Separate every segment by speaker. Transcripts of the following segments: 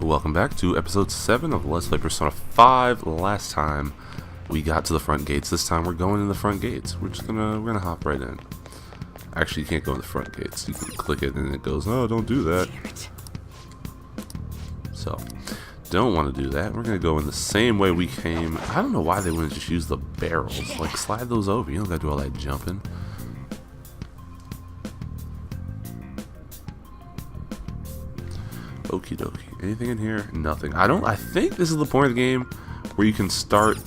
Speaker 1: Welcome back to episode 7 of Let's Play Persona 5. Last time we got to the front gates. This time we're going in the front gates. We're gonna hop right in. Actually, you can't go in the front gates. You can click it and it goes, oh, don't do that. So, don't want to do that. We're gonna go in the same way we came. I don't know why they wouldn't just use the barrels. Like, slide those over. You don't gotta do all that jumping. Okie dokie. Anything in here? Nothing. I think this is the point of the game where you can start.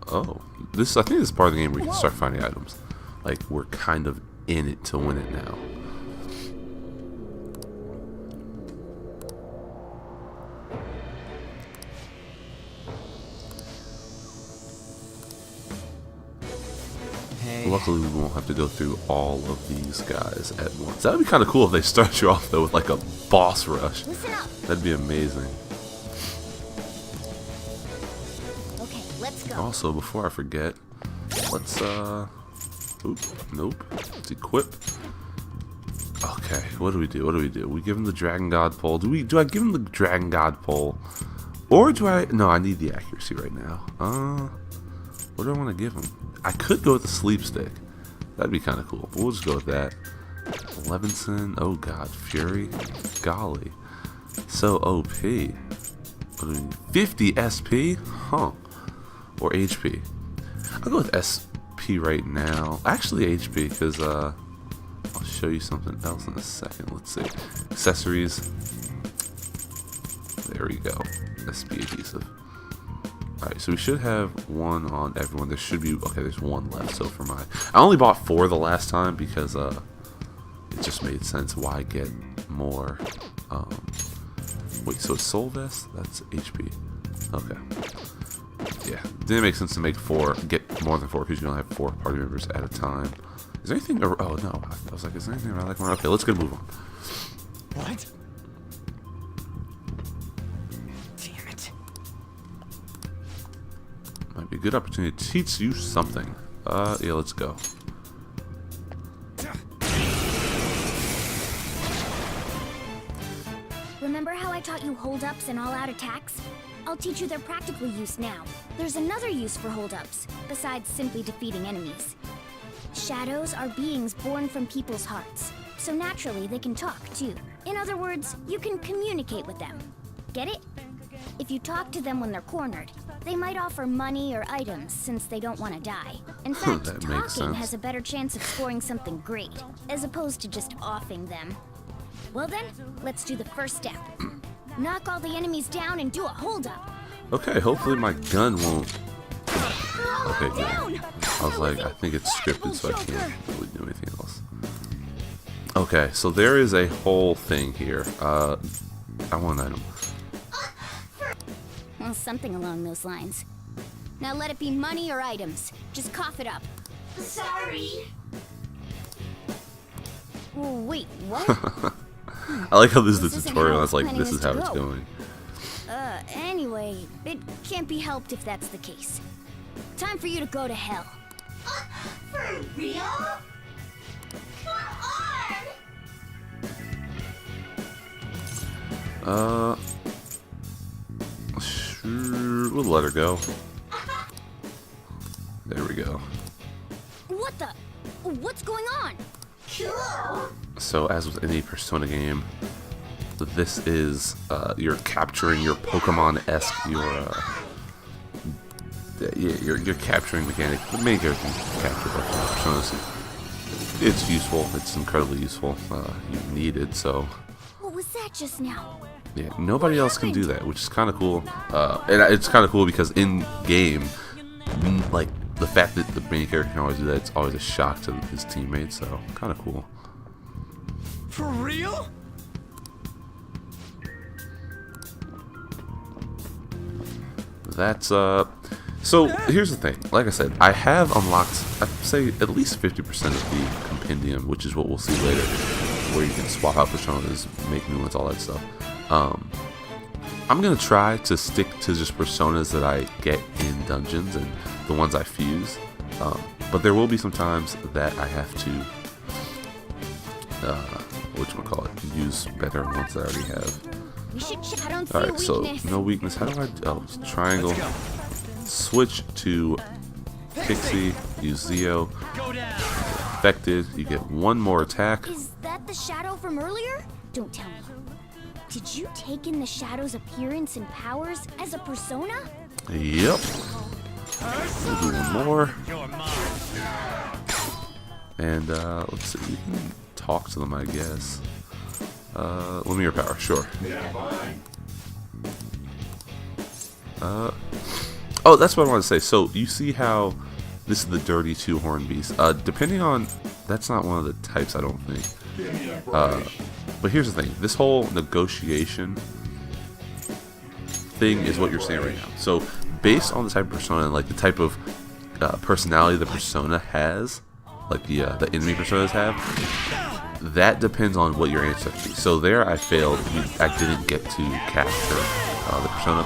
Speaker 1: Oh. I think this is part of the game where you can start finding items. Like, we're kind of in it to win it now. Luckily, we won't have to go through all of these guys at once. That would be kind of cool if they start you off, though, with like a boss rush. That'd be amazing.
Speaker 2: Okay, let's go.
Speaker 1: Also, before I forget, let's, oop, nope. Let's equip. Okay, what do we do? We give him the Dragon God pole. Do I give him the Dragon God pole? Or do I... No, I need the accuracy right now. What do I want to give him? I could go with the sleep stick. That'd be kind of cool. But we'll just go with that. Levinson. Oh god. Fury. Golly. So OP. What do we need? 50 SP? Huh. Or HP. I'll go with SP right now. Actually HP, because I'll show you something else in a second. Let's see. Accessories. There we go. SP adhesive. Alright, so we should have one on everyone. There should be... Okay, there's one left. So for my... I only bought 4 the last time because it just made sense. Why get more? Wait, so it's Soul Vest? That's HP. Okay. Yeah, didn't make sense to make 4. Get more than 4 because you only have 4 party members at a time. Is there anything... Oh, no. I was like, is there anything around that corner? Okay, let's go move on.
Speaker 3: What?
Speaker 1: Might be a good opportunity to teach you something. Yeah, let's go.
Speaker 2: Remember how I taught you hold-ups and all-out attacks? I'll teach you their practical use now. There's another use for hold-ups, besides simply defeating enemies. Shadows are beings born from people's hearts, so naturally they can talk too. In other words, you can communicate with them. Get it? If you talk to them when they're cornered, they might offer money or items since they don't want to die. In fact, talking has a better chance of scoring something great, as opposed to just offing them. Well then, let's do the first step. Knock all the enemies down and do a hold-up.
Speaker 1: Okay, hopefully my gun won't... Okay, good. I was like, I think it's scripted, so I can't really do anything else. Okay, so there is a whole thing here. I want an item.
Speaker 2: Well, something along those lines. Now let it be money or items. Just cough it up.
Speaker 4: Sorry.
Speaker 2: Oh, wait, what?
Speaker 1: I like how this is the tutorial. I was like, this is how it's going.
Speaker 2: Anyway, it can't be helped if that's the case. Time for you to go to hell.
Speaker 4: For real? Come on!
Speaker 1: Sure, we'll let her go. There we go.
Speaker 2: What the? What's going on?
Speaker 4: Cool!
Speaker 1: So, as with any Persona game, this is, you're capturing your Pokemon-esque, you're capturing mechanic. The main character you can capture Personas. It's useful. It's incredibly useful. You need it, so...
Speaker 2: What was that just now?
Speaker 1: Yeah, nobody else can do that, which is kind of cool. And it's kind of cool because in game, like the fact that the main character can always do that, it's always a shock to his teammates. So kind of cool.
Speaker 3: For real?
Speaker 1: That's So here's the thing. Like I said, I have unlocked, I'd say, at least 50% of the compendium, which is what we'll see later, where you can swap out personas, make new ones, all that stuff. I'm gonna try to stick to just personas that I get in dungeons and the ones I fuse, but there will be some times that I have to whatchamacallit, use better ones that I already have.
Speaker 2: We should I don't see a
Speaker 1: Alright, so
Speaker 2: weakness.
Speaker 1: no weakness. How do I, oh, triangle.
Speaker 3: Let's go.
Speaker 1: Switch to Pixie, use Zeo.
Speaker 3: Go down.
Speaker 1: Affected, you get one more attack.
Speaker 2: Is that the shadow from earlier? Don't tell me. Did you take in the shadow's appearance and powers as a persona?
Speaker 1: Yep. We'll do one more.
Speaker 3: You're mine.
Speaker 1: And let's see, we can talk to them, I guess. Limit power, sure. Oh, that's what I want to say. So you see how this is the dirty two-horn beast. Depending on, that's not one of the types, I don't think. But here's the thing: this whole negotiation thing is what you're saying right now. So based on the type of persona and like the type of personality the persona has, like the enemy personas have, that depends on what your answer is. So there, I failed. I didn't get to capture the persona.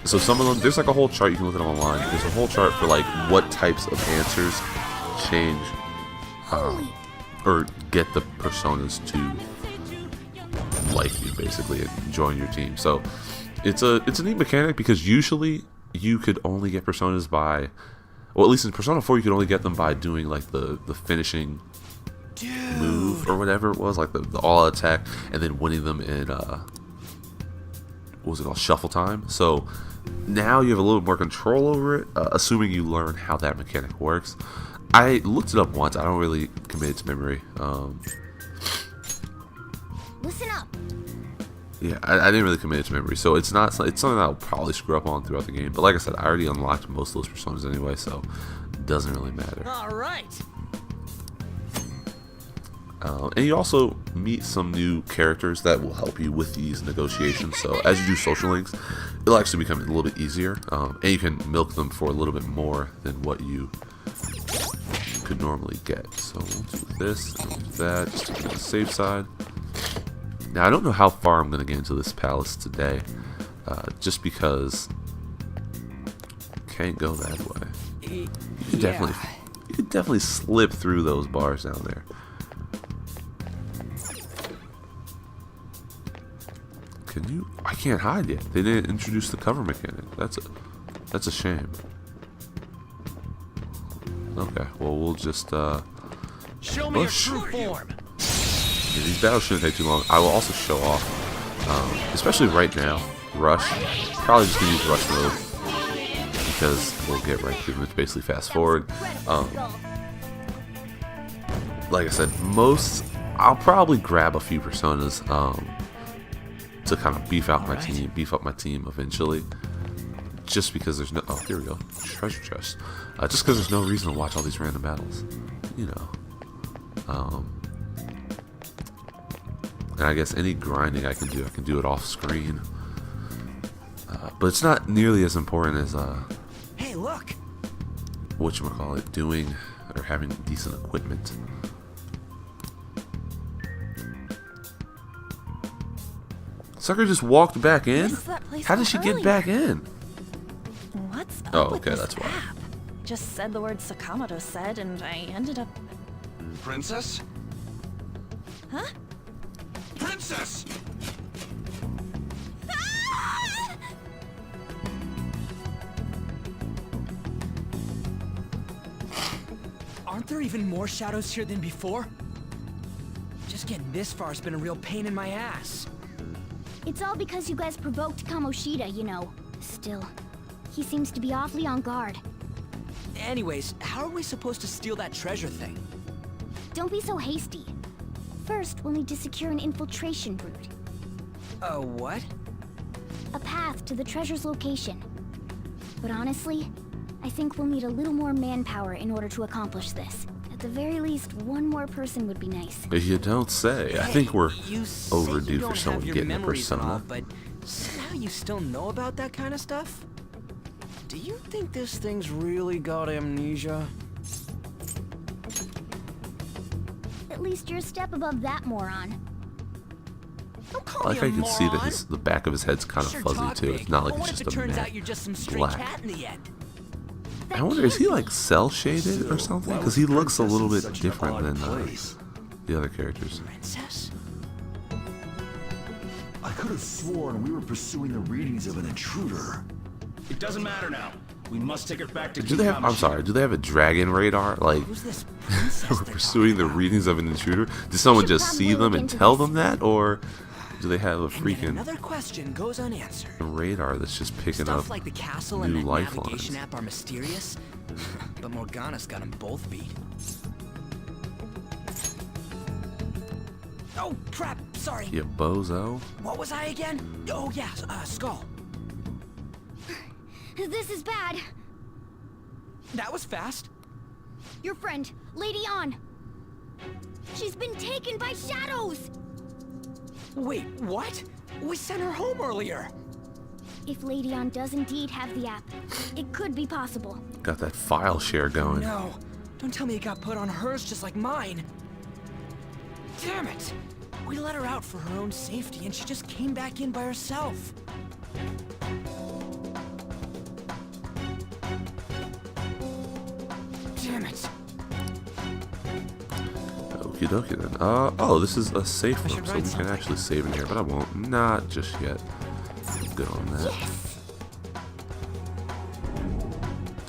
Speaker 1: So some of them, there's like a whole chart, you can look at them online. There's a whole chart for like what types of answers change or get the personas to like you, basically, and join your team. So it's a neat mechanic, because usually you could only get personas by, well, at least in Persona 4 you could only get them by doing like the finishing move or whatever it was, like the all attack, and then winning them in what was it called, shuffle time. So now you have a little more control over it, assuming you learn how that mechanic works. I looked it up once. I don't really commit it to memory.
Speaker 2: Listen up.
Speaker 1: Yeah, I didn't really commit it to memory, so it's something that I'll probably screw up on throughout the game. But like I said, I already unlocked most of those personas anyway, so it doesn't really matter.
Speaker 3: All right.
Speaker 1: And you also meet some new characters that will help you with these negotiations. So as you do social links, it'll actually become a little bit easier, and you can milk them for a little bit more than what you could normally get. So we'll do this, and we'll do that, just to get on the safe side. Now I don't know how far I'm going to get into this palace today, just because can't go that way. You could definitely slip through those bars down there. Can you? I can't hide yet. They didn't introduce the cover mechanic. That's a shame. Okay, well we'll just
Speaker 3: Show me your
Speaker 1: push.
Speaker 3: true form.
Speaker 1: Yeah, these battles shouldn't take too long. I will also show off, especially right now, Rush. Probably just gonna use Rush mode, because we'll get right through them. It's basically fast forward. Like I said, I'll probably grab a few personas to kind of beef up my team eventually. Just because there's no, oh, here we go, treasure chest. Just because there's no reason to watch all these random battles, you know. And I guess any grinding I can do it off screen. But it's not nearly as important as
Speaker 3: Hey, look.
Speaker 1: whatchamacallit, doing or having decent equipment. Sucker just walked back in?
Speaker 5: What's that place
Speaker 1: How did she get
Speaker 5: earlier?
Speaker 1: back in?
Speaker 5: What's up
Speaker 1: Oh,
Speaker 5: with
Speaker 1: okay,
Speaker 5: this
Speaker 1: that's why.
Speaker 5: app? Just said the word Sakamoto said, and I ended up.
Speaker 3: Princess?
Speaker 5: Huh?
Speaker 3: Princess! Aren't there even more shadows here than before? Just getting this far has been a real pain in my ass.
Speaker 2: It's all because you guys provoked Kamoshida, you know. Still, he seems to be awfully on guard.
Speaker 3: Anyways, how are we supposed to steal that treasure thing?
Speaker 2: Don't be so hasty. First, we'll need to secure an infiltration route.
Speaker 3: What?
Speaker 2: A path to the treasure's location. But honestly, I think we'll need a little more manpower in order to accomplish this. At the very least, one more person would be nice.
Speaker 1: You don't say. I think we're
Speaker 3: You say
Speaker 1: overdue
Speaker 3: you
Speaker 1: for
Speaker 3: don't
Speaker 1: someone
Speaker 3: have your
Speaker 1: getting a
Speaker 3: memories and all,
Speaker 1: persona.
Speaker 3: but somehow you still know about that kind of stuff? Do you think this thing's really got amnesia?
Speaker 2: At least you're a step above that moron.
Speaker 3: Don't
Speaker 1: I
Speaker 3: call
Speaker 1: like
Speaker 3: me
Speaker 1: how
Speaker 3: a
Speaker 1: you can see that
Speaker 3: moron.
Speaker 1: the back of his head's kind of
Speaker 3: Sure
Speaker 1: fuzzy
Speaker 3: talk
Speaker 1: too.
Speaker 3: big,
Speaker 1: It's not like
Speaker 3: but what
Speaker 1: it's
Speaker 3: if
Speaker 1: just
Speaker 3: it
Speaker 1: a
Speaker 3: turns
Speaker 1: matte
Speaker 3: out you're just some stray
Speaker 1: black.
Speaker 3: cat in the end?
Speaker 1: I wonder, is he like cell shaded or something? Because he looks a little bit different than the other characters.
Speaker 3: Princess?
Speaker 6: I could have sworn we were pursuing the readings of an intruder.
Speaker 7: It doesn't matter now. We must take it back to
Speaker 1: Do they have? I'm sorry. Do they have a dragon radar? Like,
Speaker 3: Who's this princess
Speaker 1: we're
Speaker 3: they're
Speaker 1: pursuing the readings of an intruder. Did someone
Speaker 2: should
Speaker 1: just see
Speaker 2: probably
Speaker 1: them
Speaker 2: look
Speaker 1: and
Speaker 2: into
Speaker 1: tell
Speaker 2: this.
Speaker 1: them that, or do they have a
Speaker 3: And yet
Speaker 1: freaking
Speaker 3: another question goes unanswered.
Speaker 1: radar that's just picking
Speaker 3: Stuff
Speaker 1: up
Speaker 3: like the castle and
Speaker 1: new
Speaker 3: that
Speaker 1: lifelines?
Speaker 3: navigation app are mysterious, but Morgana's got them both beat. Oh, crap, sorry.
Speaker 1: You bozo.
Speaker 3: What was I again? Oh, yeah, Skull.
Speaker 2: This is bad.
Speaker 3: That was fast.
Speaker 2: Your friend, Lady An. She's been taken by shadows.
Speaker 3: Wait, what? We sent her home earlier.
Speaker 2: If Lady An does indeed have the app, it could be possible.
Speaker 1: Got that file share going.
Speaker 3: No, don't tell me it got put on hers just like mine. Damn it! We let her out for her own safety and she just came back in by herself. Damn it.
Speaker 1: Okie dokie then. Oh, this is a safe
Speaker 3: I
Speaker 1: room,
Speaker 3: should
Speaker 1: so
Speaker 3: write
Speaker 1: we can
Speaker 3: something.
Speaker 1: actually save in here, but I won't. Not just yet. Good on that.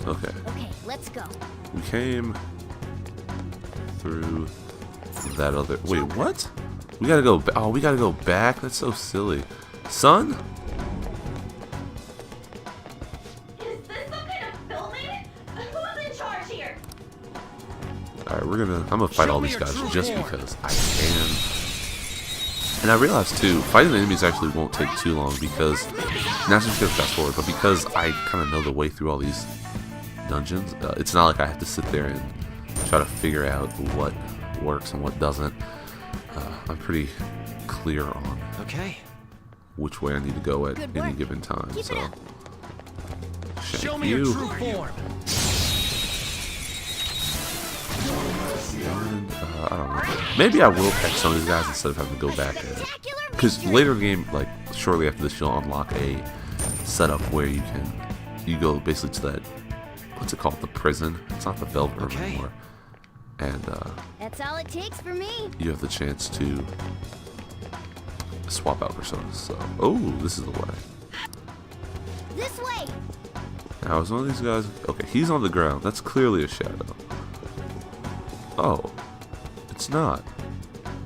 Speaker 1: Okay,
Speaker 2: Okay, let's go.
Speaker 1: we came through that other. Wait, what? We gotta go. Oh, we gotta go back. That's so silly. Son?
Speaker 4: Is this some kind of filming? Who's in charge here?
Speaker 1: All right, I'm gonna fight
Speaker 3: Show
Speaker 1: all
Speaker 3: me
Speaker 1: these
Speaker 3: your
Speaker 1: guys
Speaker 3: true
Speaker 1: just
Speaker 3: form.
Speaker 1: because I can. And I realized too, fighting the enemies actually won't take too long because not just because fast forward, but because I kind of know the way through all these dungeons. It's not like I have to sit there and try to figure out what works and what doesn't. I'm pretty clear on
Speaker 3: Okay.
Speaker 1: which way I need to go at
Speaker 2: Good
Speaker 1: any
Speaker 2: work.
Speaker 1: given time.
Speaker 2: Keep
Speaker 1: So,
Speaker 2: it up.
Speaker 1: shank
Speaker 3: Show me
Speaker 1: you.
Speaker 3: your true form.
Speaker 1: And, I don't know. Maybe I will catch some of these guys instead of having to go back and
Speaker 2: Spectacular
Speaker 1: because
Speaker 2: victory!
Speaker 1: later in the game, like shortly after this, you'll unlock a setup where you go basically to that, what's it called, the prison. It's not the Velvet Room
Speaker 3: Okay.
Speaker 1: anymore, and
Speaker 2: That's all it takes for me.
Speaker 1: you have the chance to swap out personas. So, oh, this is the way.
Speaker 2: This way.
Speaker 1: Now is one of these guys? Okay, he's on the ground. That's clearly a shadow. Oh, it's not.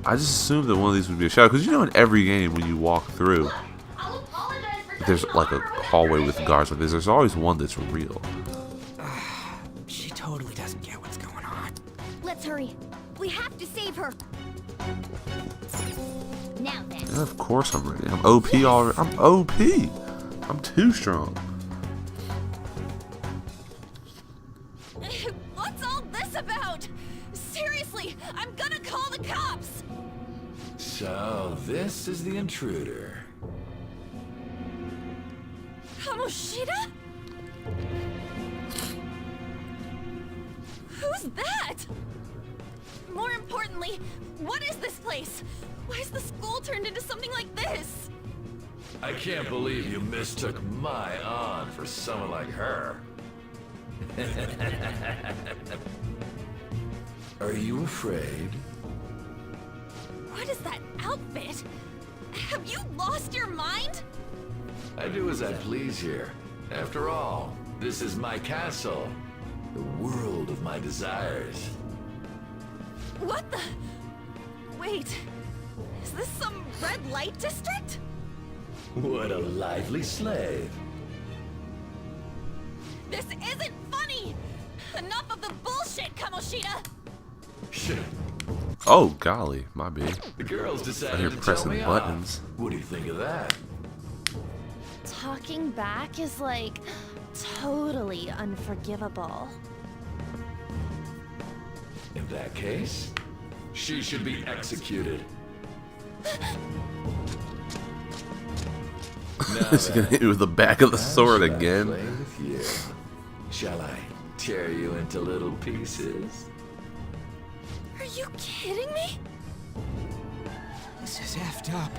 Speaker 1: I just assumed that one of these would be a shadow because you know in every game when you walk through,
Speaker 4: I'll apologize for
Speaker 1: there's
Speaker 4: touching
Speaker 1: like a
Speaker 4: on her with
Speaker 1: hallway
Speaker 4: my
Speaker 1: with
Speaker 4: music.
Speaker 1: guards like this. There's always one that's real.
Speaker 3: She totally doesn't get what's going on.
Speaker 2: Let's hurry. We have to save her. Now then.
Speaker 1: And of course I'm ready. I'm OP already. I'm OP. I'm too strong.
Speaker 5: What's all this about? Seriously, I'm gonna call the cops!
Speaker 6: So, this is the intruder.
Speaker 5: Kamoshida? Who's that? More importantly, what is this place? Why is the school turned into something like this?
Speaker 6: I can't believe you mistook my aunt for someone like her. Are you afraid?
Speaker 5: What is that outfit? Have you lost your mind?
Speaker 6: I do as I please here. After all, this is my castle. The world of my desires.
Speaker 5: What the? Wait, is this some red light district?
Speaker 6: What a lively slave.
Speaker 5: This isn't funny! Enough of the bullshit, Kamoshida!
Speaker 6: Shit.
Speaker 1: Oh golly, my bad.
Speaker 6: The girls decided
Speaker 1: You're
Speaker 6: to tell
Speaker 1: pressing
Speaker 6: me
Speaker 1: buttons.
Speaker 6: off. What do you think of that?
Speaker 5: Talking back is like totally unforgivable.
Speaker 6: In that case, she should be executed. Now
Speaker 1: Is he gonna
Speaker 6: then,
Speaker 1: hit you with the back of the
Speaker 6: how
Speaker 1: sword
Speaker 6: shall I
Speaker 1: again?
Speaker 6: play with you? Shall I tear you into little pieces?
Speaker 5: Are you kidding me?
Speaker 3: This is effed up.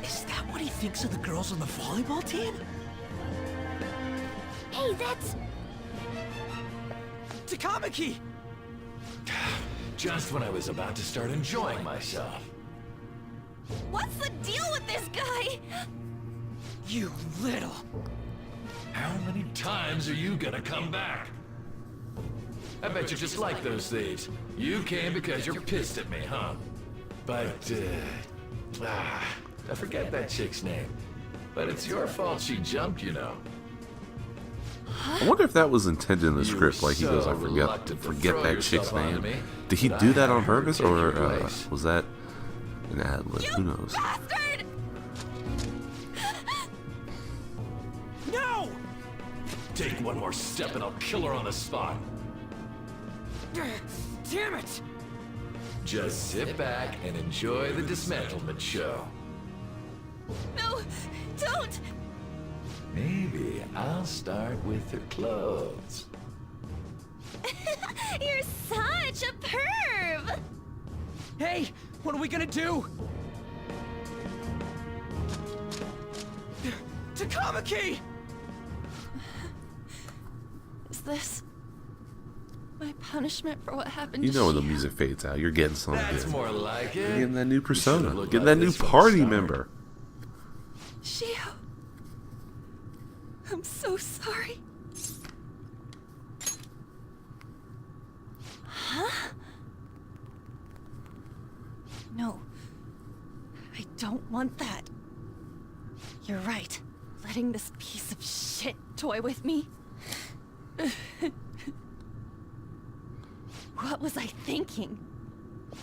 Speaker 3: Is that what he thinks of the girls on the volleyball team?
Speaker 2: Hey, that's...
Speaker 3: Takamaki!
Speaker 6: Just when I was about to start enjoying myself.
Speaker 5: What's the deal with this guy?
Speaker 3: You little...
Speaker 6: How many times are you gonna come back? I bet you just like those thieves. You came because you're pissed at me, huh? But, I forget that chick's name. But it's your fault she jumped, you know.
Speaker 1: I wonder if that was intended in the
Speaker 6: You
Speaker 1: script.
Speaker 6: were
Speaker 1: Like he
Speaker 6: so
Speaker 1: goes, I
Speaker 6: reluctant to
Speaker 1: forget
Speaker 6: throw
Speaker 1: that chick's
Speaker 6: yourself onto
Speaker 1: name.
Speaker 6: me
Speaker 1: Did he
Speaker 6: that
Speaker 1: do
Speaker 6: I
Speaker 1: that on
Speaker 6: had her
Speaker 1: purpose,
Speaker 6: take
Speaker 1: or
Speaker 6: your place.
Speaker 1: was that an ad lib? Who knows?
Speaker 5: Bastard!
Speaker 3: No!
Speaker 6: Take one more step and I'll kill her on the spot.
Speaker 3: Damn it!
Speaker 6: Just sit back and enjoy the dismantlement show.
Speaker 5: No, don't!
Speaker 6: Maybe I'll start with her clothes.
Speaker 5: You're such a perv!
Speaker 3: Hey, what are we gonna do? Takamaki!
Speaker 5: Is this my punishment for what happened
Speaker 1: You
Speaker 5: to
Speaker 1: know when the
Speaker 5: Shio?
Speaker 1: music fades out, you're getting something
Speaker 6: That's
Speaker 1: good.
Speaker 6: more like it.
Speaker 1: You're getting that new
Speaker 6: You
Speaker 1: persona.
Speaker 6: should've looked
Speaker 1: Getting
Speaker 6: like
Speaker 1: that new
Speaker 6: this from the
Speaker 1: party
Speaker 6: start.
Speaker 1: member.
Speaker 5: Shio, I'm so sorry. Huh? No, I don't want that. You're right. Letting this piece of shit toy with me. What was I thinking?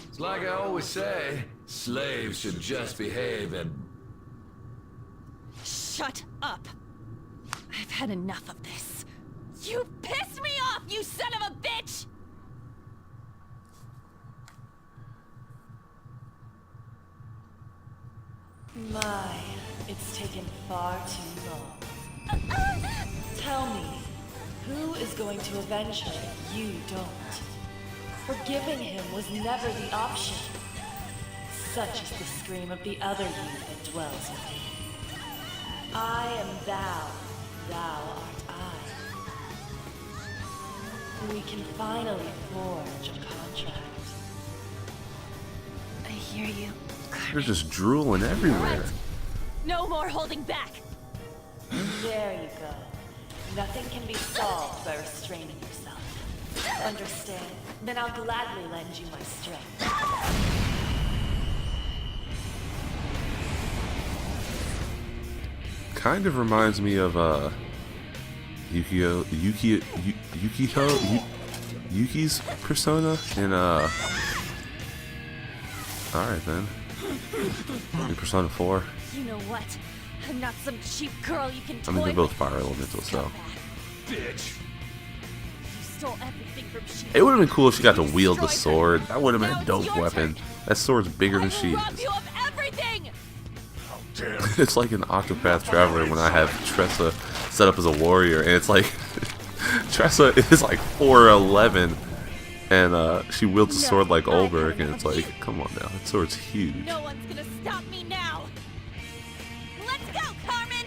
Speaker 6: It's like I always say, slaves should just behave and...
Speaker 5: Shut up! I've had enough of this. You pissed me off, you son of a bitch!
Speaker 8: My, it's taken far too long. Tell me, who is going to avenge her if you don't? Forgiving him was never the option. Such is the scream of the other you that dwells within. I am thou, thou art I. We can finally forge a contract.
Speaker 5: I hear you.
Speaker 1: They're just drooling everywhere.
Speaker 5: No more holding back!
Speaker 8: There you go. Nothing can be solved by restraining yourself. Understand? Then I'll gladly lend you my strength.
Speaker 1: Kind of reminds me of Yuki's persona in Alright then. In Persona 4.
Speaker 5: You know what? I'm not some cheap girl you can toy
Speaker 1: I mean, they're both
Speaker 5: with.
Speaker 1: fire elemental, so.
Speaker 7: Bitch.
Speaker 5: You stole everything from Shio.
Speaker 1: It would have been cool if she got to wield the
Speaker 5: Destroyed
Speaker 1: sword.
Speaker 5: her.
Speaker 1: That would have been
Speaker 5: Now
Speaker 1: a
Speaker 5: it's
Speaker 1: dope
Speaker 5: your
Speaker 1: weapon.
Speaker 5: turn.
Speaker 1: That sword's bigger than
Speaker 5: I
Speaker 1: she
Speaker 5: will rob
Speaker 1: is.
Speaker 5: you of everything!
Speaker 7: Damn.
Speaker 1: It's like an Octopath Traveler when I have Tressa set up as a warrior, and it's like Tressa is like 4'11", and she wields a sword like Olberg, and it's like, come on now, that sword's huge.
Speaker 5: No one's gonna stop me now! Let's go, Carmen!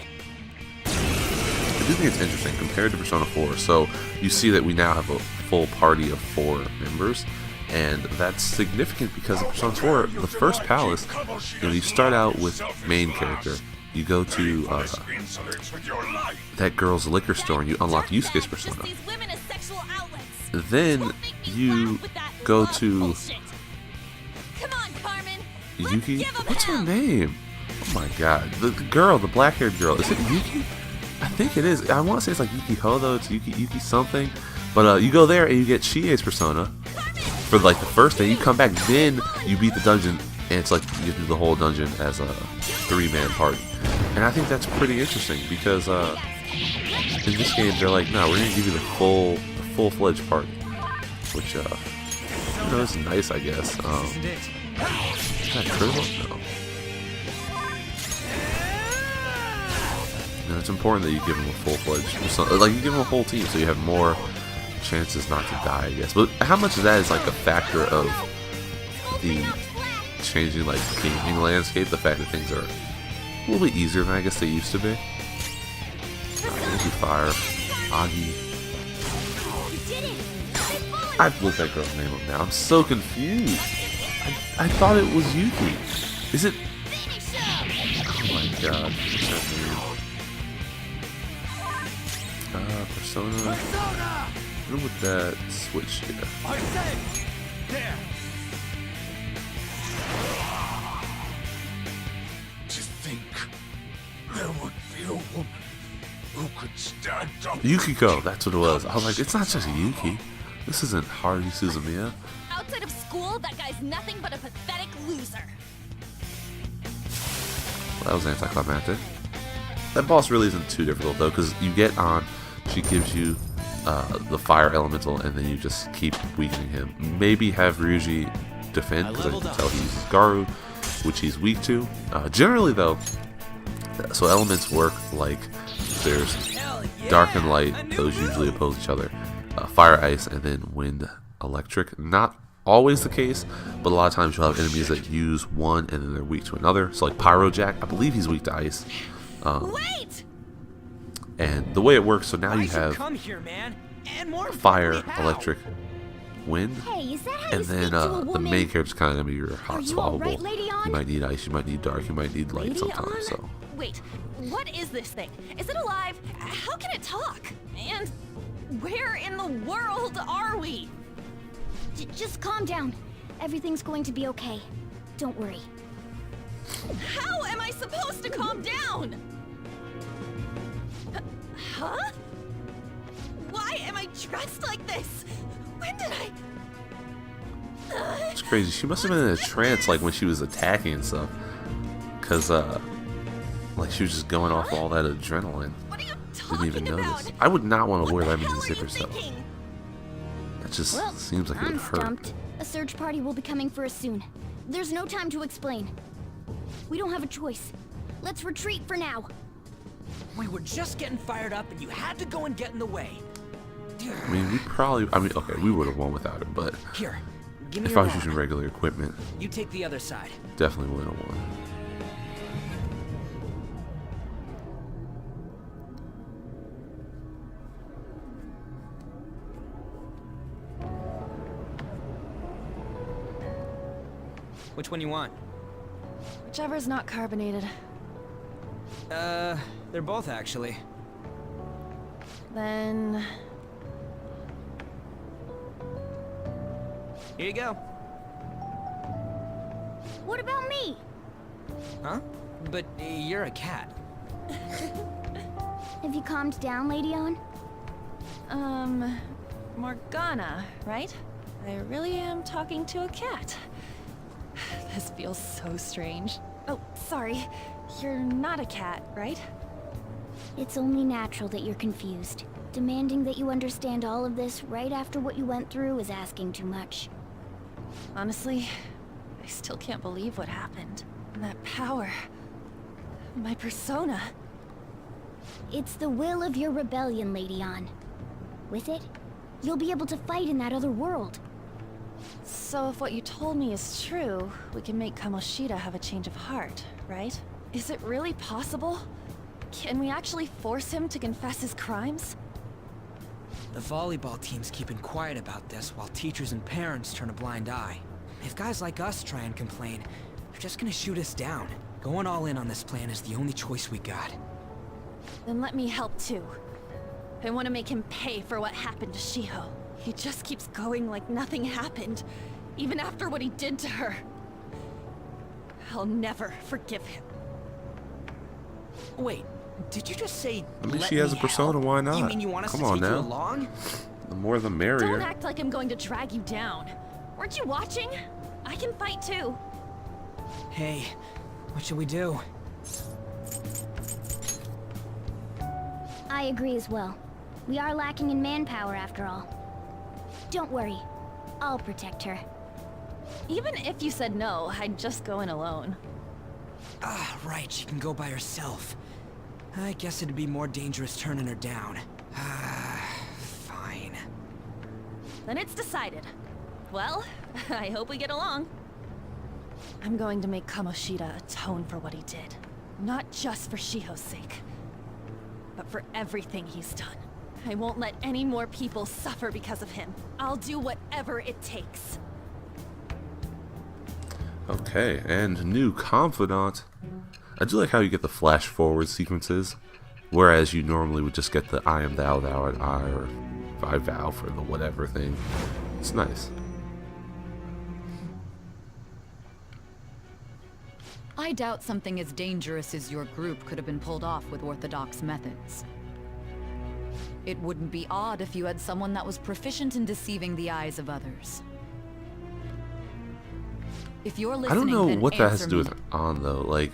Speaker 1: I do think it's interesting compared to Persona 4. So you see that we now have a full party of 4 members, and that's significant because in Persona 4, the first palace, you start out with main character. You go to that girl's liquor store and you unlock Yusuke's persona.
Speaker 5: These women as sexual outlets.
Speaker 1: Then
Speaker 5: Don't make me
Speaker 1: you
Speaker 5: laugh with that
Speaker 1: go
Speaker 5: love
Speaker 1: to
Speaker 5: bullshit. Come on, Carmen. Let's
Speaker 1: Yuki.
Speaker 5: give 'em
Speaker 1: What's her
Speaker 5: hell.
Speaker 1: name? Oh my god, the girl, the black-haired girl. Is it Yuki? I think it is. I want to say it's like Yuki Ho though. It's Yuki something. But you go there and you get Chie's persona for like the first day. You come back, then you beat the dungeon, and it's like you do the whole dungeon as a 3-man party. And I think that's pretty interesting because in this game they're like, no, we're gonna give you the full-fledged party, which you know is nice, I guess.
Speaker 3: Isn't it?
Speaker 1: Is that critical? No. No, it's important that you give them a full-fledged, like you give them a whole team, so you have more chances not to die, I guess. But how much of that is like a factor of the changing like gaming landscape? The fact that things are a little bit easier than I guess they used to be. Thank you, Fire, Agi.
Speaker 2: You did it! They've fallen.
Speaker 1: I've looked that girl's name up now. I'm so confused. I thought it was Yuki. Is it? God. What's that name? Persona. What with that switch here?
Speaker 3: I said, there.
Speaker 7: To think there would be a woman who could stand up.
Speaker 1: Yukiko, that's what it was. I was like, it's not just Yuki. This isn't Haru Suzumiya.
Speaker 4: Outside of school, that guy's nothing but a pathetic loser.
Speaker 1: Well, that was anticlimactic. That boss really isn't too difficult though, because you get on, she gives you the fire elemental, and then you just keep weakening him. Maybe have Ryuji defend, because I can tell he uses Garu, which he's weak to. Generally though, so elements work like there's dark and light, those usually oppose each other. Fire, ice, and then wind, electric. Not always the case, but a lot of times you'll have enemies that use one and then they're weak to another. So like Pyro Jack, I believe he's weak to ice.
Speaker 4: Wait!
Speaker 1: And the way it works, so now you have
Speaker 3: Come here, man. And more
Speaker 1: fire,
Speaker 3: importantly, how?
Speaker 1: electric, wind,
Speaker 2: Hey, is that how
Speaker 1: and
Speaker 2: you
Speaker 1: then
Speaker 2: speak to a
Speaker 1: the
Speaker 2: woman?
Speaker 1: main character's kind of gonna be your
Speaker 2: Are
Speaker 1: hot
Speaker 2: you
Speaker 1: swallowable.
Speaker 2: alright, Lady On?
Speaker 1: You might need ice, you might need dark, you might need light
Speaker 4: Lady
Speaker 1: sometimes.
Speaker 4: On?
Speaker 1: So
Speaker 4: Wait, what is this thing? Is it alive? How can it talk? And where in the world are we?
Speaker 2: Just calm down. Everything's going to be okay. Don't worry.
Speaker 4: How am I supposed to calm down? Huh? Why am I dressed like this? When did I...
Speaker 1: it's crazy. She must have been in a trance like when she was attacking and stuff, cause like she was just going off all that adrenaline.
Speaker 4: What are you
Speaker 1: Didn't
Speaker 4: talking
Speaker 1: even
Speaker 4: about?
Speaker 1: notice. I would not want to wear
Speaker 4: What
Speaker 1: that
Speaker 4: the
Speaker 1: many
Speaker 4: hell are you
Speaker 1: zippers though.
Speaker 4: thinking?
Speaker 1: That just
Speaker 2: Well,
Speaker 1: seems like it would
Speaker 2: I'm
Speaker 1: hurt.
Speaker 2: stumped. A search party will be coming for us soon. There's no time to explain. We don't have a choice. Let's retreat for now.
Speaker 3: We were just getting fired up, and you had to go and get in the way.
Speaker 1: I mean, okay, we would have won without it, but
Speaker 3: Here, give me
Speaker 1: if
Speaker 3: your
Speaker 1: I was
Speaker 3: arm.
Speaker 1: using regular equipment,
Speaker 3: You take the other side.
Speaker 1: definitely wouldn't have won.
Speaker 3: Which one you want?
Speaker 5: Whichever's not carbonated.
Speaker 3: They're both actually.
Speaker 5: Then...
Speaker 3: Here you go.
Speaker 2: What about me?
Speaker 3: Huh? But you're a cat.
Speaker 2: Have you calmed down, Lady On?
Speaker 5: Morgana, right? I really am talking to a cat. This feels so strange. Oh, sorry. You're not a cat, right?
Speaker 2: It's only natural that you're confused. Demanding that you understand all of this right after what you went through is asking too much.
Speaker 5: Honestly, I still can't believe what happened. That power. My persona.
Speaker 2: It's the will of your rebellion, Lady On. With it, you'll be able to fight in that other world.
Speaker 5: So if what you told me is true, we can make Kamoshida have a change of heart, right? Is it really possible? Can we actually force him to confess his crimes?
Speaker 3: The volleyball team's keeping quiet about this while teachers and parents turn a blind eye. If guys like us try and complain, they're just gonna shoot us down. Going all in on this plan is the only choice we got.
Speaker 5: Then let me help too. I want to make him pay for what happened to Shiho. He just keeps going like nothing happened, even after what he did to her. I'll never forgive him.
Speaker 3: Wait, did you just say?
Speaker 1: I mean,
Speaker 3: let
Speaker 1: she has
Speaker 3: me
Speaker 1: a persona,
Speaker 3: help?
Speaker 1: why not?
Speaker 3: You mean you want us
Speaker 1: Come
Speaker 3: to
Speaker 1: on
Speaker 3: take you
Speaker 1: now.
Speaker 3: along?
Speaker 1: The more the
Speaker 5: Don't
Speaker 1: merrier.
Speaker 5: act like I'm going to drag you down. Weren't you watching? I can fight too.
Speaker 3: Hey, what should we do?
Speaker 2: I agree as well. We are lacking in manpower after all. Don't worry. I'll protect her.
Speaker 5: Even if you said no, I'd just go in alone.
Speaker 3: Ah, right, she can go by herself. I guess it'd be more dangerous turning her down. Ah, fine.
Speaker 5: Then it's decided. Well, I hope we get along. I'm going to make Kamoshida atone for what he did. Not just for Shiho's sake, but for everything he's done. I won't let any more people suffer because of him. I'll do whatever it takes.
Speaker 1: Okay, and new confidant. I do like how you get the flash forward sequences, whereas you normally would just get the I am thou, thou art I, or I vow for the whatever thing. It's nice.
Speaker 9: I doubt something as dangerous as your group could have been pulled off with orthodox methods. It wouldn't be odd if you had someone that was proficient in deceiving the eyes of others. If you're
Speaker 1: I
Speaker 9: listening,
Speaker 1: don't know
Speaker 9: then
Speaker 1: what that has to
Speaker 9: answer
Speaker 1: do
Speaker 9: me.
Speaker 1: with An, though. Like,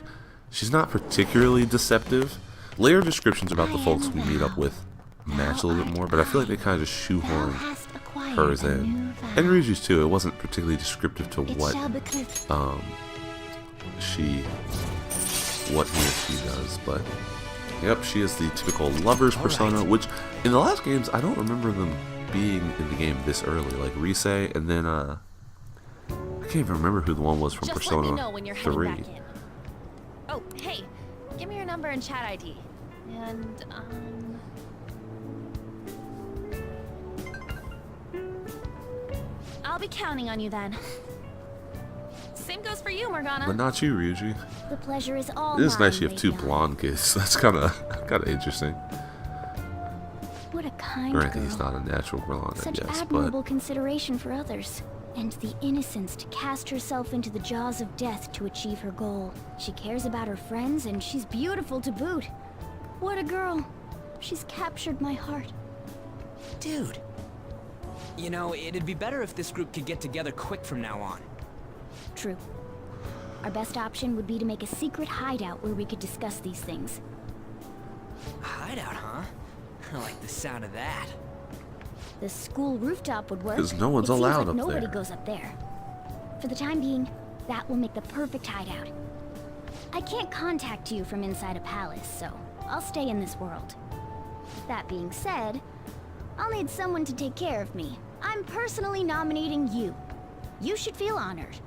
Speaker 1: she's not particularly deceptive. Later descriptions about the folks we meet up with match a little bit more, but I feel like they kind of just shoehorn hers in. And Ryuji's too. It wasn't particularly descriptive to what what he or she does, but yep, she is the typical lover's persona, which in the last games I don't remember them being in the game this early. Like Rise, and then I can't even remember who the one was from
Speaker 5: Just
Speaker 1: Persona
Speaker 5: let me know when you're heading
Speaker 1: 3.
Speaker 5: back in. Oh, hey, give me your number and chat ID. And, I'll be counting on you then. Same goes for you, Morgana.
Speaker 1: But not you, Ryuji.
Speaker 2: The pleasure is all
Speaker 1: It is
Speaker 2: mine,
Speaker 1: nice you have two
Speaker 2: Lady Anna.
Speaker 1: blonde kids. That's kind of interesting.
Speaker 2: What a kind
Speaker 1: Granted,
Speaker 2: girl.
Speaker 1: he's not a natural blonde,
Speaker 2: Such
Speaker 1: I guess,
Speaker 2: admirable
Speaker 1: but
Speaker 2: consideration for others. And the innocence to cast herself into the jaws of death to achieve her goal. She cares about her friends, and she's beautiful to boot. What a girl. She's captured my heart.
Speaker 3: Dude. You know, it'd be better if this group could get together quick from now on.
Speaker 2: True. Our best option would be to make a secret hideout where we could discuss these things.
Speaker 3: A hideout, huh? I like the sound of that.
Speaker 2: The school rooftop would work.
Speaker 1: 'Cause no one's
Speaker 2: It seems
Speaker 1: allowed
Speaker 2: like
Speaker 1: up
Speaker 2: nobody
Speaker 1: there.
Speaker 2: goes up there. For the time being, that will make the perfect hideout. I can't contact you from inside a palace, so I'll stay in this world. That being said, I'll need someone to take care of me. I'm personally nominating you. You should feel honored.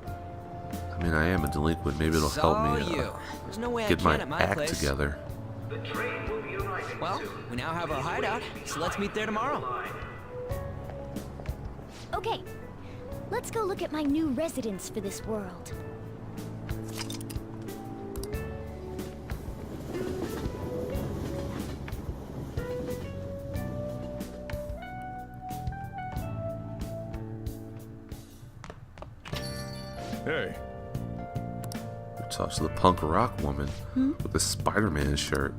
Speaker 1: I mean, I am a delinquent. Maybe it'll help me
Speaker 3: There's no way I
Speaker 1: get
Speaker 3: can
Speaker 1: my
Speaker 3: at my
Speaker 1: act
Speaker 3: place.
Speaker 1: together.
Speaker 3: Well, we now have our hideout, so let's meet there tomorrow.
Speaker 2: Okay, let's go look at my new residence for this world.
Speaker 7: Hey,
Speaker 1: Talks to the punk rock woman with the Spider-Man shirt.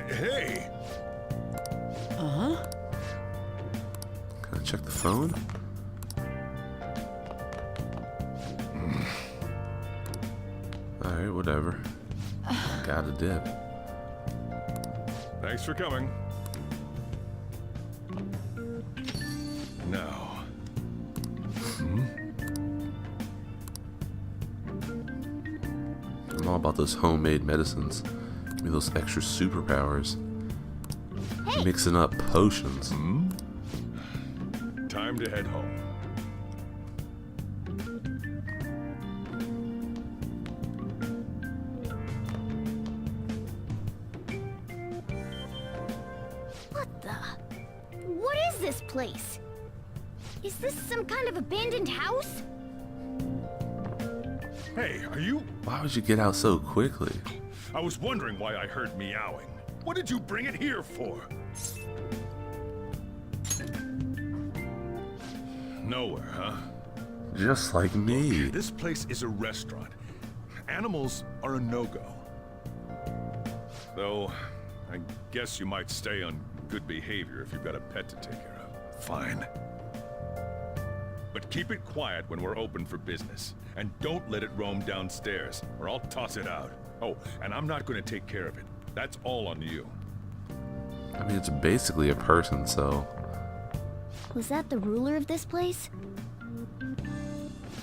Speaker 7: hey!
Speaker 1: Can I check the phone? Alright, whatever. Got a dip.
Speaker 7: Thanks for coming. Now,
Speaker 1: I'm all about those homemade medicines. Give me those extra superpowers. Mixing up potions.
Speaker 7: time to head home.
Speaker 2: What the? What is this place? Is this some kind of abandoned house?
Speaker 7: Hey, are you?
Speaker 1: Why would you get out so quickly?
Speaker 7: I was wondering why I heard meowing. What did you bring it here for? Nowhere, huh?
Speaker 1: Just like me.
Speaker 7: This place is a restaurant. Animals are a no-go. Though, I guess you might stay on good behavior if you've got a pet to take care of. Fine. But keep it quiet when we're open for business. And don't let it roam downstairs, or I'll toss it out. Oh, and I'm not going to take care of it. That's all on you.
Speaker 1: I mean, it's basically a person, so...
Speaker 2: Was that the ruler of this place?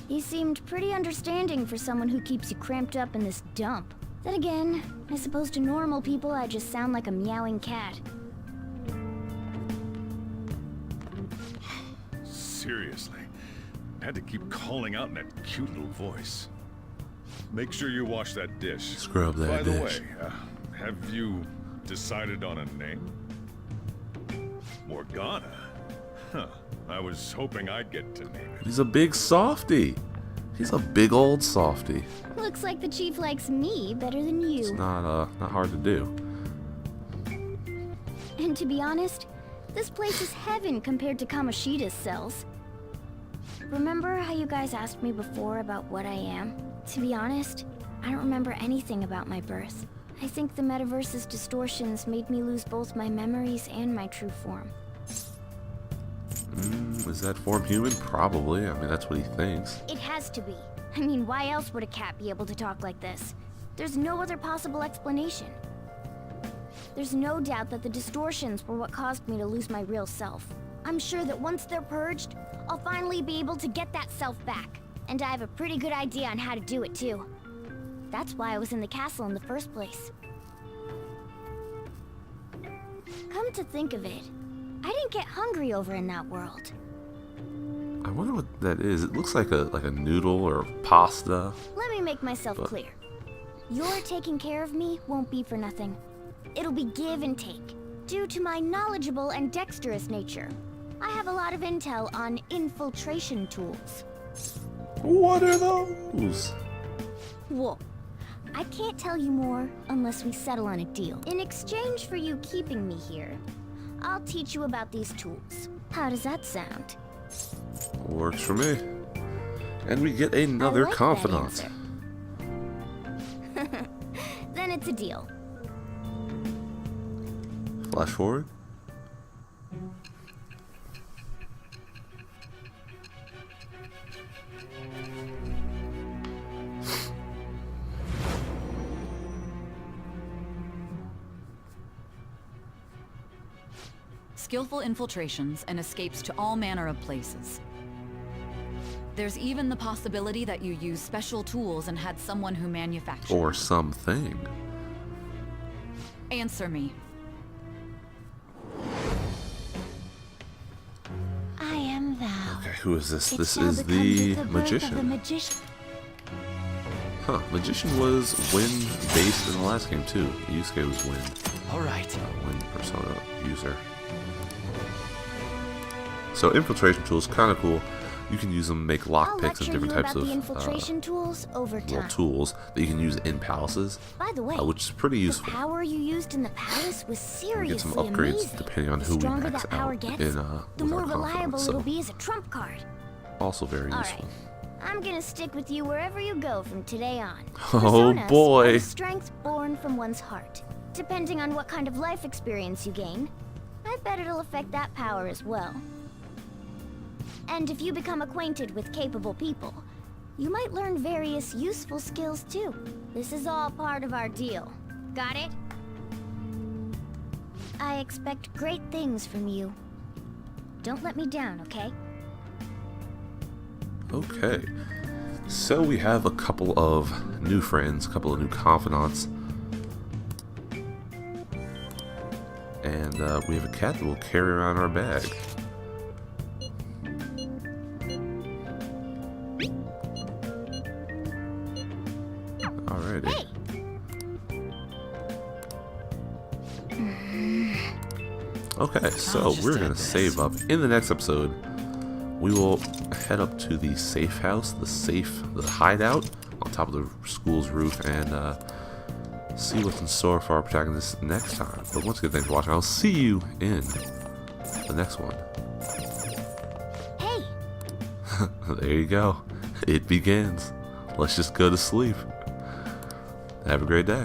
Speaker 2: He seemed pretty understanding for someone who keeps you cramped up in this dump. Then again, I suppose to normal people I just sound like a meowing cat.
Speaker 7: Seriously. I had to keep calling out in that cute little voice. Make sure you wash that dish.
Speaker 1: Scrub that
Speaker 7: By the
Speaker 1: dish.
Speaker 7: way, have you decided on a name? Morgana? Huh. I was hoping I'd get to name it.
Speaker 1: He's a big softy. He's a big old softy.
Speaker 2: Looks like the chief likes me better than
Speaker 1: It's
Speaker 2: you.
Speaker 1: not hard to do.
Speaker 2: And to be honest, this place is heaven compared to Kamoshida's cells. Remember how you guys asked me before about what I am? To be honest, I don't remember anything about my birth. I think the metaverse's distortions made me lose both my memories and my true form.
Speaker 1: Is that form human? Probably. I mean, that's what he thinks.
Speaker 2: It has to be. I mean, why else would a cat be able to talk like this? There's no other possible explanation. There's no doubt that the distortions were what caused me to lose my real self. I'm sure that once they're purged, I'll finally be able to get that self back. And I have a pretty good idea on how to do it too. That's why I was in the castle in the first place. Come to think of it, I didn't get hungry over in that world.
Speaker 1: I wonder what that is. It looks like a noodle or pasta.
Speaker 2: Let me make myself clear. Your taking care of me won't be for nothing. It'll be give and take. Due to my knowledgeable and dexterous nature, I have a lot of intel on infiltration tools.
Speaker 1: What are those?
Speaker 2: Whoa. I can't tell you more unless we settle on a deal. In exchange for you keeping me here, I'll teach you about these tools. How does that sound?
Speaker 1: Works for me. And we get another
Speaker 2: I like
Speaker 1: confidant.
Speaker 2: that answer. Then it's a deal.
Speaker 1: Flash forward.
Speaker 9: Skillful infiltrations and escapes to all manner of places. There's even the possibility that you use special tools and had someone who manufactured
Speaker 1: Or something.
Speaker 9: Answer me.
Speaker 2: I am thou.
Speaker 1: Okay, who is this?
Speaker 2: It
Speaker 1: This
Speaker 2: shall
Speaker 1: is
Speaker 2: become
Speaker 1: the
Speaker 2: the birth of the
Speaker 1: magician.
Speaker 2: magician.
Speaker 1: Huh, magician was wind based in the last game too. Yusuke was wind.
Speaker 3: Alright.
Speaker 1: Wind persona user. So infiltration tools kind of cool. You can use them to make
Speaker 2: I'll
Speaker 1: lockpicks
Speaker 2: lecture
Speaker 1: and different
Speaker 2: you
Speaker 1: types
Speaker 2: about
Speaker 1: of
Speaker 2: the infiltration tools over
Speaker 1: little
Speaker 2: time.
Speaker 1: tools that you can use in palaces,
Speaker 2: By the way,
Speaker 1: which is pretty
Speaker 2: the
Speaker 1: useful.
Speaker 2: power you used in the palace was
Speaker 1: We
Speaker 2: seriously
Speaker 1: get some upgrades
Speaker 2: amazing.
Speaker 1: depending on
Speaker 2: The
Speaker 1: who we
Speaker 2: stronger
Speaker 1: max
Speaker 2: that power
Speaker 1: out
Speaker 2: gets,
Speaker 1: in
Speaker 2: the
Speaker 1: with
Speaker 2: more
Speaker 1: our
Speaker 2: reliable
Speaker 1: confidence.
Speaker 2: it'll
Speaker 1: So
Speaker 2: be as a trump card.
Speaker 1: also very
Speaker 2: All
Speaker 1: useful.
Speaker 2: right, I'm gonna stick with you wherever you go from today on.
Speaker 1: Oh
Speaker 2: Personas
Speaker 1: boy.
Speaker 2: are the strength born from one's heart. Depending on what kind of life experience you gain, I bet it'll affect that power as well. And if you become acquainted with capable people, you might learn various useful skills too. This is all part of our deal. Got it? I expect great things from you. Don't let me down, okay?
Speaker 1: Okay. So we have a couple of new friends, a couple of new confidants. And we have a cat that will carry around our bag. Alrighty.
Speaker 2: Hey!
Speaker 1: Okay, so
Speaker 3: I'll just
Speaker 1: we're
Speaker 3: add
Speaker 1: gonna
Speaker 3: this.
Speaker 1: save up. In the next episode, we will head up to the safe house, the hideout on top of the school's roof, and see what's in store for our protagonist next time. But once again, thanks for watching. I'll see you in the next one.
Speaker 2: Hey!
Speaker 1: There you go. It begins. Let's just go to sleep. Have a great day.